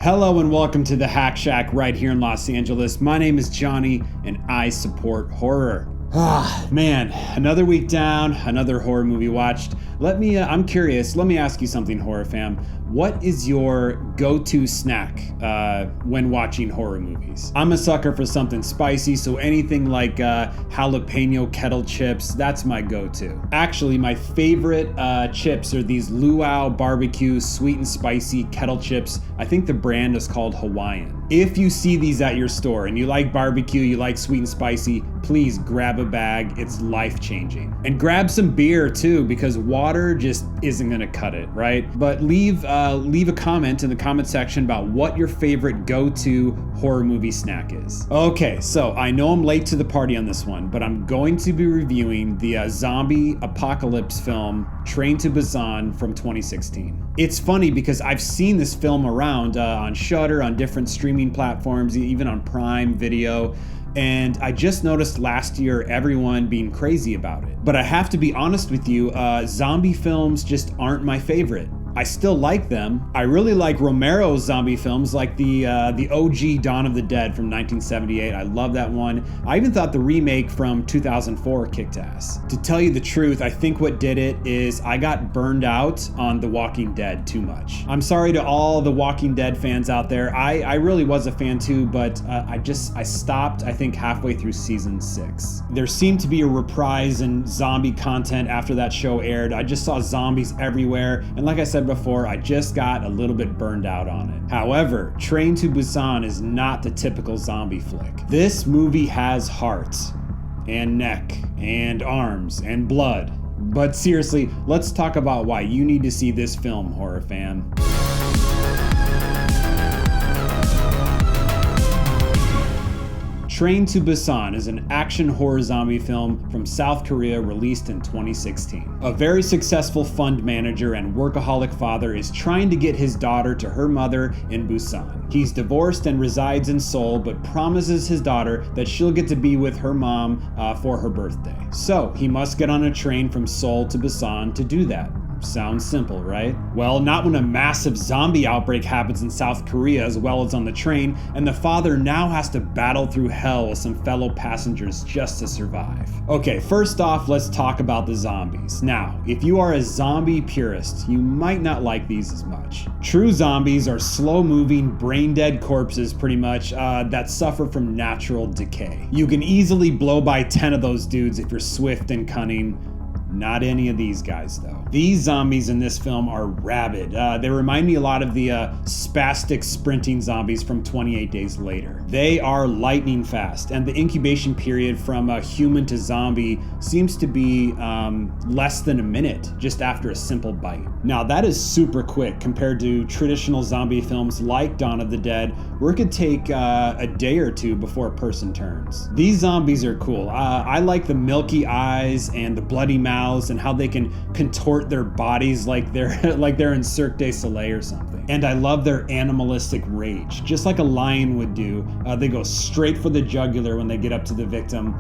Hello and welcome to the Hack Shack right here in Los Angeles. My name is Johnny and I support horror. Man, another week down, another horror movie watched. I'm curious, let me ask you something, horror fam. What is your go-to snack when watching horror movies? I'm a sucker for something spicy, so anything like jalapeno kettle chips, that's my go-to. Actually, my favorite chips are these Luau barbecue sweet and spicy kettle chips. I think the brand is called Hawaiian. If you see these at your store and you like barbecue, you like sweet and spicy, please grab a bag. It's life-changing. And grab some beer too, because water just isn't gonna cut it, right? But leave a comment in the comment section about what your favorite go-to horror movie snack is. Okay, so I know I'm late to the party on this one, but I'm going to be reviewing the zombie apocalypse film Train to Busan from 2016. It's funny because I've seen this film around on Shudder, on different streaming platforms, even on Prime Video, and I just noticed last year everyone being crazy about it. But I have to be honest with you, zombie films just aren't my favorite. I still like them. I really like Romero's zombie films, like the OG Dawn of the Dead from 1978. I love that one. I even thought the remake from 2004 kicked ass. To tell you the truth, I think what did it is I got burned out on The Walking Dead too much. I'm sorry to all the Walking Dead fans out there. I really was a fan too, but I stopped, I think, halfway through season 6. There seemed to be a reprise in zombie content after that show aired. I just saw zombies everywhere, and like I said before, I just got a little bit burned out on it. However, Train to Busan is not the typical zombie flick. This movie has heart, and neck, and arms, and blood. But seriously, let's talk about why you need to see this film, horror fan. Train to Busan is an action horror zombie film from South Korea released in 2016. A very successful fund manager and workaholic father is trying to get his daughter to her mother in Busan. He's divorced and resides in Seoul, but promises his daughter that she'll get to be with her mom for her birthday. So he must get on a train from Seoul to Busan to do that. Sounds simple, right? Well, not when a massive zombie outbreak happens in South Korea as well as on the train, and the father now has to battle through hell with some fellow passengers just to survive. Okay, first off, let's talk about the zombies. Now, if you are a zombie purist, you might not like these as much. True zombies are slow-moving, brain-dead corpses, pretty much, that suffer from natural decay. You can easily blow by 10 of those dudes if you're swift and cunning. Not any of these guys, though. These zombies in this film are rabid. They remind me a lot of the spastic sprinting zombies from 28 Days Later. They are lightning fast, and the incubation period from human to zombie seems to be less than a minute just after a simple bite. Now, that is super quick compared to traditional zombie films like Dawn of the Dead, where it could take a day or two before a person turns. These zombies are cool. I like the milky eyes and the bloody mouths and how they can contort their bodies like they're in Cirque du Soleil or something. And I love their animalistic rage. Just like a lion would do, they go straight for the jugular when they get up to the victim,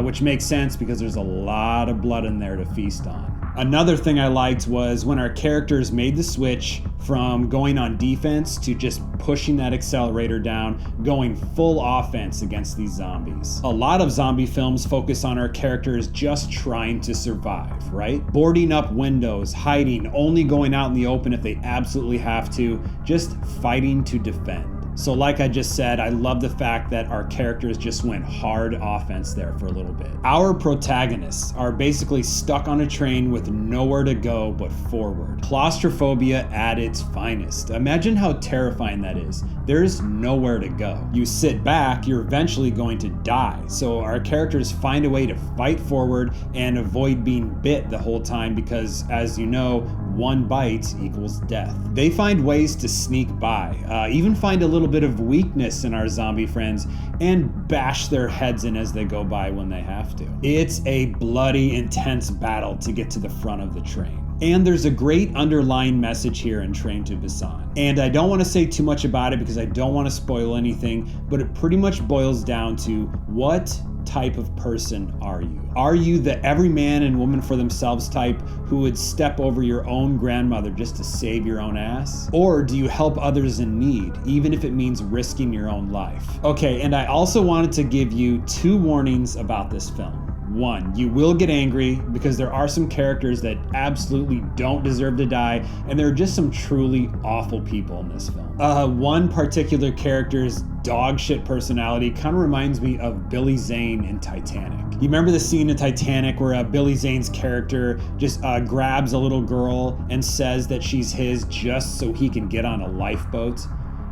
which makes sense because there's a lot of blood in there to feast on. Another thing I liked was when our characters made the switch from going on defense to just pushing that accelerator down, going full offense against these zombies. A lot of zombie films focus on our characters just trying to survive, right? Boarding up windows, hiding, only going out in the open if they absolutely have to, just fighting to defend. So like I just said, I love the fact that our characters just went hard offense there for a little bit. Our protagonists are basically stuck on a train with nowhere to go but forward. Claustrophobia at its finest. Imagine how terrifying that is. There's nowhere to go. You sit back, you're eventually going to die. So our characters find a way to fight forward and avoid being bit the whole time because, as you know, one bite equals death. They find ways to sneak by, even find a little bit of weakness in our zombie friends and bash their heads in as they go by when they have to. It's a bloody, intense battle to get to the front of the train. And there's a great underlying message here in Train to Busan. And I don't want to say too much about it because I don't want to spoil anything, but it pretty much boils down to what type of person are you? Are you the every man and woman for themselves type who would step over your own grandmother just to save your own ass? Or do you help others in need, even if it means risking your own life? Okay, and I also wanted to give you 2 warnings about this film. 1, you will get angry because there are some characters that absolutely don't deserve to die, and there are just some truly awful people in this film. One particular character's dog shit personality kind of reminds me of Billy Zane in Titanic. You remember the scene in Titanic where Billy Zane's character just grabs a little girl and says that she's his just so he can get on a lifeboat?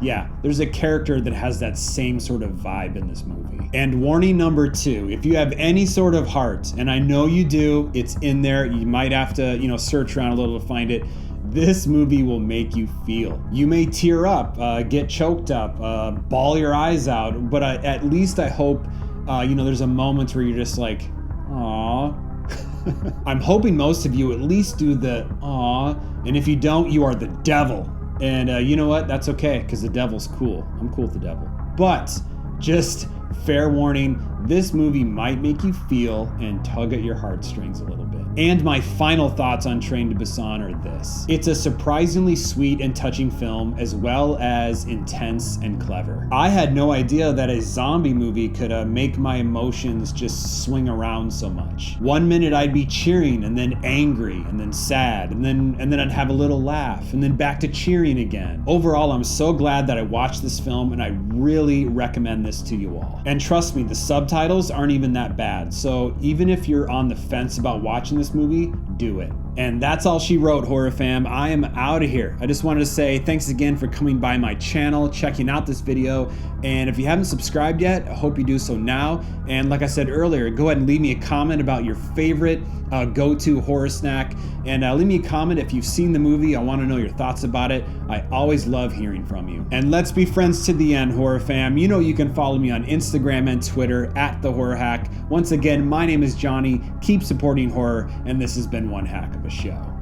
Yeah, there's a character that has that same sort of vibe in this movie. And warning number 2, if you have any sort of heart, and I know you do, it's in there, you might have to, search around a little to find it. This movie will make you feel. You may tear up, get choked up, bawl your eyes out, but at least I hope, there's a moment where you're just like, aww. I'm hoping most of you at least do the aww, and if you don't, you are the devil. And you know what? That's okay, because the devil's cool. I'm cool with the devil. But just fair warning, this movie might make you feel and tug at your heartstrings a little bit. And my final thoughts on Train to Busan are this. It's a surprisingly sweet and touching film, as well as intense and clever. I had no idea that a zombie movie could make my emotions just swing around so much. One minute I'd be cheering, and then angry, and then sad, and then I'd have a little laugh, and then back to cheering again. Overall, I'm so glad that I watched this film, and I really recommend this to you all. And trust me, the subtitles aren't even that bad, so even if you're on the fence about watching this movie, do it. And that's all she wrote, horror fam. I am out of here. I just wanted to say thanks again for coming by my channel, checking out this video. And if you haven't subscribed yet, I hope you do so now. And like I said earlier, go ahead and leave me a comment about your favorite go-to horror snack. And leave me a comment if you've seen the movie. I want to know your thoughts about it. I always love hearing from you. And let's be friends to the end, horror fam. You know you can follow me on Instagram and Twitter @TheHorrorHack. Once again, my name is Johnny. Keep supporting horror, and this has been one hack of a show.